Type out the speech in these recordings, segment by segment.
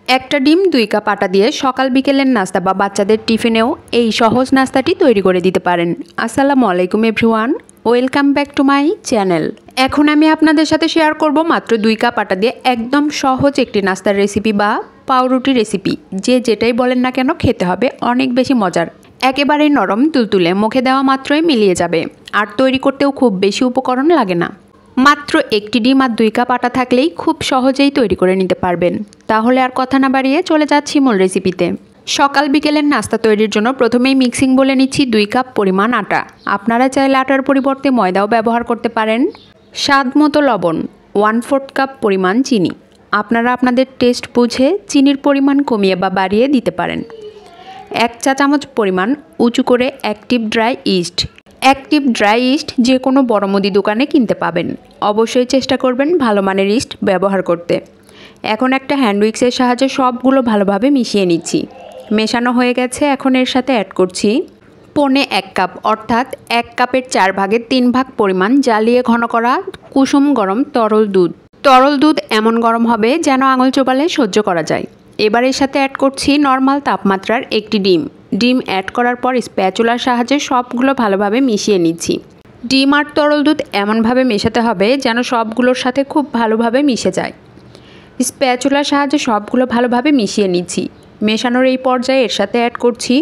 একটা ডিম 2 কাপ আটা দিয়ে সকাল বিকেলের নাস্তা বা বাচ্চাদের টিফিনেও এই সহজ নাস্তাটি তৈরি করে দিতে পারেন। আসসালামু আলাইকুম everyone, welcome back to my channel. এখন আমি আপনাদের সাথে শেয়ার করব মাত্র 2 কাপ আটা দিয়ে একদম সহজ একটি নাস্তার রেসিপি বা পাউরুটি রেসিপি। যে যেটাই বলেন না কেন খেতে হবে অনেক বেশি মজার, একেবারেই নরম তুলতুলে, মুখে দেওয়া মাত্রই মিলিয়ে যাবে, আর তৈরি করতেও খুব বেশি উপকরণ লাগে না। মাত্র একটি ডিম আর 2 কাপ আটা থাকলেই খুব সহজেই তৈরি করে নিতে পারবেন। তাহলে আর কথা না বাড়িয়ে চলে যাচ্ছি মূল রেসিপিতে। সকাল বিকেলের নাস্তা তৈরির জন্য প্রথমেই মিক্সিং বলে নিচ্ছি 2 কাপ পরিমাণ আটা। আপনারা চাইলে আটার পরিবর্তে ময়দাও ব্যবহার করতে পারেন। স্বাদ মতো লবণ, 1/4 কাপ পরিমাণ চিনি। আপনারা আপনাদের টেস্ট বুঝে চিনির পরিমাণ কমিয়ে বা বাড়িয়ে দিতে পারেন। 1 চা চামচ পরিমাণ উঁচু করে active dry east. Active dry east যে কোনো বড় মুদি দোকানে কিনতে পাবেন। অবশ্যই চেষ্টা করবেন ভালো মানের ইস্ট ব্যবহার করতে। এখন একটা হ্যান্ড উইক্সের সাহায্যে সবগুলো ভালোভাবে মিশিয়ে নিচ্ছি। মেশানো হয়ে গেছে, এখন এর সাথে অ্যাড করছি 1.25 কাপ, অর্থাৎ 1 কাপের 4 ভাগের 3 ভাগ পরিমাণ জ্বালিয়ে ঘন করা কুসুম গরম তরল দুধ। তরল দুধ এমন গরম হবে যেন আঙুল চোবালে সহ্য করা যায়। এবার এর সাথে অ্যাড করছি নর্মাল তাপমাত্রার একটি ডিম। ডিম অ্যাড করার পর স্প্যাচুলার সাহায্যে সবগুলো ভালোভাবে মিশিয়ে নিচ্ছি। ডিম আর তরল দুধ এমনভাবে মেশাতে হবে যেন সবগুলোর সাথে খুব ভালোভাবে মিশে যায়। স্প্যাচুলার সাহায্যে সবগুলো ভালোভাবে মিশিয়ে নিচ্ছি। মেশানোর এই পর্যায়ে এর সাথে অ্যাড করছি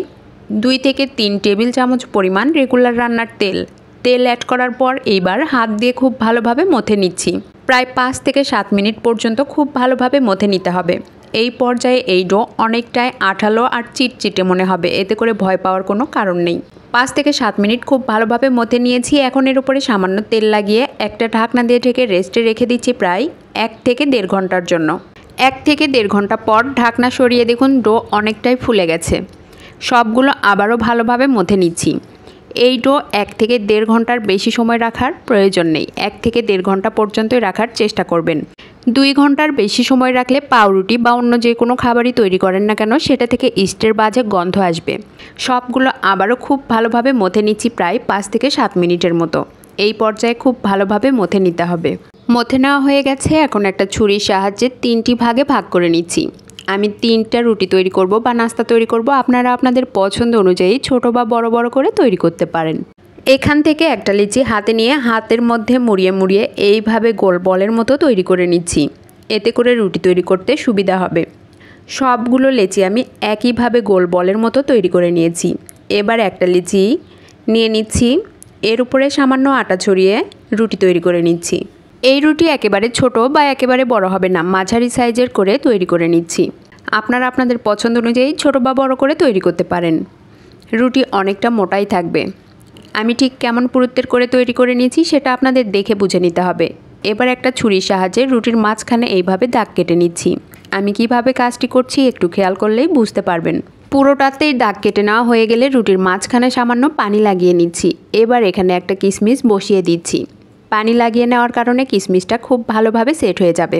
2 থেকে 3 টেবিল চামচ পরিমাণ রেগুলার রান্নার তেল। তেল অ্যাড করার পর এইবার হাত দিয়ে খুব ভালোভাবে মথে নিচ্ছি। প্রায় 5 থেকে 7 মিনিট পর্যন্ত খুব ভালোভাবে মথে নিতে হবে। এই পর্যায়ে এই ডো অনেকটাই আঠালো আর চিটচিটে মনে হবে, এতে করে ভয় পাওয়ার কোনো কারণ নেই। 5 থেকে 7 মিনিট খুব ভালোভাবে মথে নিয়েছি। এখন এর উপরে সামান্য তেল লাগিয়ে একটা ঢাকনা দিয়ে ঢেকে রেস্টে রেখে দিচ্ছি প্রায় 1 থেকে 1.5 ঘন্টার জন্য। 1 থেকে 1.5 ঘন্টা পর ঢাকনা সরিয়ে দেখুন ডো অনেকটাই ফুলে গেছে। সবগুলো আবারও ভালোভাবে মথে নিচ্ছি। এই ডো 1 থেকে 1.5 ঘন্টার বেশি সময় রাখার প্রয়োজন নেই। 1 থেকে 1.5 ঘন্টা পর্যন্তই রাখার চেষ্টা করবেন। 2 ঘন্টার বেশি সময় রাখলে পাউরুটি বা অন্য যে কোনো খাবারই তৈরি করেন না কেন সেটা থেকে ইস্টের বাজে গন্ধ আসবে। সবগুলো আবারও খুব ভালোভাবে মথে নিচ্ছি প্রায় 5 থেকে 7 মিনিটের মতো। এই পর্যায়ে খুব ভালোভাবে মথে নিতে হবে। মথে নেওয়া হয়ে গেছে, এখন একটা ছুরির সাহায্যে 3টি ভাগে ভাগ করে নিচ্ছি। আমি 3টা রুটি তৈরি করব বা নাস্তা তৈরি করব। আপনারা আপনাদের পছন্দ অনুযায়ী ছোট বা বড় বড় করে তৈরি করতে পারেন। এখান থেকে একটা লিচি হাতে নিয়ে হাতের মধ্যে মুড়িয়ে মুড়িয়ে এইভাবে গোল বলের মতো তৈরি করে নিচ্ছি। এতে করে রুটি তৈরি করতে সুবিধা হবে। সবগুলো লিচি আমি একইভাবে গোল বলের মতো তৈরি করে নিয়েছি। এবার একটা লিচি নিয়ে নিচ্ছি, এর উপরে সামান্য আটা ছড়িয়ে রুটি তৈরি করে নিচ্ছি। এই রুটি একেবারে ছোট বা একেবারে বড় হবে না, মাঝারি সাইজের করে তৈরি করে নিচ্ছি। আপনারা আপনাদের পছন্দ অনুযায়ী ছোট বা বড় করে তৈরি করতে পারেন। রুটি অনেকটা মোটাই থাকবে। আমি ঠিক কেমন পুরুত্বের করে তৈরি করে নিয়েছি সেটা আপনাদের দেখে বুঝে নিতে হবে। এবার একটা ছুরির সাহায্যে রুটির মাঝখানে এইভাবে দাগ কেটে নিচ্ছি। আমি কিভাবে কাজটি করছি একটু খেয়াল করলেই বুঝতে পারবেন। পুরোটাতেই দাগ কেটে নেওয়া হয়ে গেলে রুটির মাঝখানে সামান্য পানি লাগিয়ে নিচ্ছি। এবার এখানে একটা কিশমিশ বসিয়ে দিচ্ছি। পানি লাগিয়ে নেওয়ার কারণে কিশমিশটা খুব ভালোভাবে সেট হয়ে যাবে।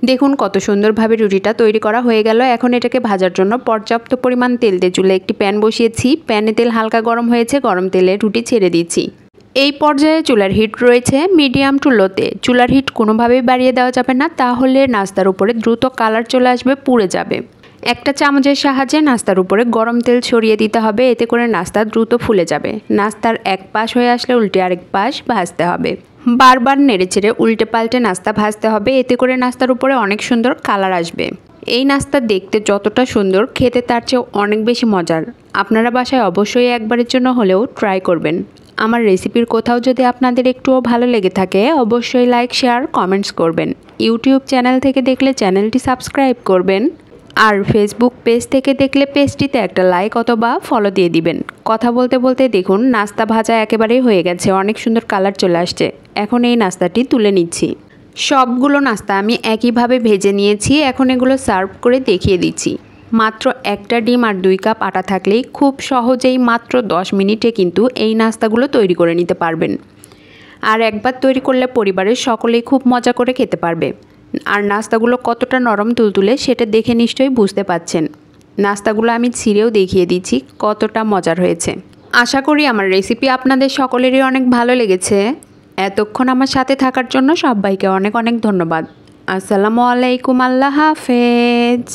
দেখুন কত সুন্দরভাবে রুটিটা তৈরি করা হয়ে গেল। এখন এটাকে ভাজার জন্য পর্যাপ্ত পরিমাণ তেল দিয়ে চুলায় একটি প্যান বসিয়েছি। প্যানে তেল হালকা গরম হয়েছে, গরম তেলে রুটি ছেড়ে দিচ্ছি। এই পর্যায়ে চুলার হিট রয়েছে মিডিয়াম টু লোতে। চুলার হিট কোনোভাবেই বাড়িয়ে দেওয়া যাবে না, তাহলে নাস্তার উপরে দ্রুত কালার চলে আসবে, পুড়ে যাবে। একটা চামচের সাহায্যে নাস্তার উপরে গরম তেল ছড়িয়ে দিতে হবে, এতে করে নাস্তা দ্রুত ফুলে যাবে। নাস্তার এক পাশ হয়ে আসলে উল্টে আরেক পাশ ভাজতে হবে। বারবার নেড়েচেড়ে উল্টে পাল্টে নাস্তা ভাজতে হবে, এতে করে নাস্তার উপরে অনেক সুন্দর কালার আসবে। এই নাস্তা দেখতে যতটা সুন্দর, খেতে তার চেয়েও অনেক বেশি মজার। আপনারা বাসায় অবশ্যই একবারের জন্য হলেও ট্রাই করবেন। আমার রেসিপির কোথাও যদি আপনাদের একটুও ভালো লেগে থাকে অবশ্যই লাইক, শেয়ার, কমেন্টস করবেন। ইউটিউব চ্যানেল থেকে দেখলে চ্যানেলটি সাবস্ক্রাইব করবেন, আর ফেসবুক পেজ থেকে দেখলে পেজটিতে একটা লাইক অথবা ফলো দিয়ে দিবেন। কথা বলতে বলতে দেখুন নাস্তা ভাজা একেবারেই হয়ে গেছে, অনেক সুন্দর কালার চলে আসছে। এখন এই নাস্তাটি তুলে নিচ্ছি। সবগুলো নাস্তা আমি একইভাবে ভেজে নিয়েছি। এখন এগুলো সার্ভ করে দেখিয়ে দিচ্ছি। মাত্র একটা ডিম আর 2 কাপ আটা থাকলেই খুব সহজেই মাত্র 10 মিনিটে কিন্তু এই নাস্তাগুলো তৈরি করে নিতে পারবেন। আর একবার তৈরি করলে পরিবারের সকলেই খুব মজা করে খেতে পারবে। আর নাস্তাগুলো কতটা নরম তুলতুলে সেটা দেখে নিশ্চয়ই বুঝতে পাচ্ছেন। নাস্তাগুলো আমি ছিঁড়েও দেখিয়ে দিচ্ছি কতটা মজার হয়েছে। আশা করি আমার রেসিপি আপনাদের সকলেরই অনেক ভালো লেগেছে। এতক্ষণ আমার সাথে থাকার জন্য সবাইকে অনেক অনেক ধন্যবাদ। আসসালামু আলাইকুম, আল্লাহ হাফেজ।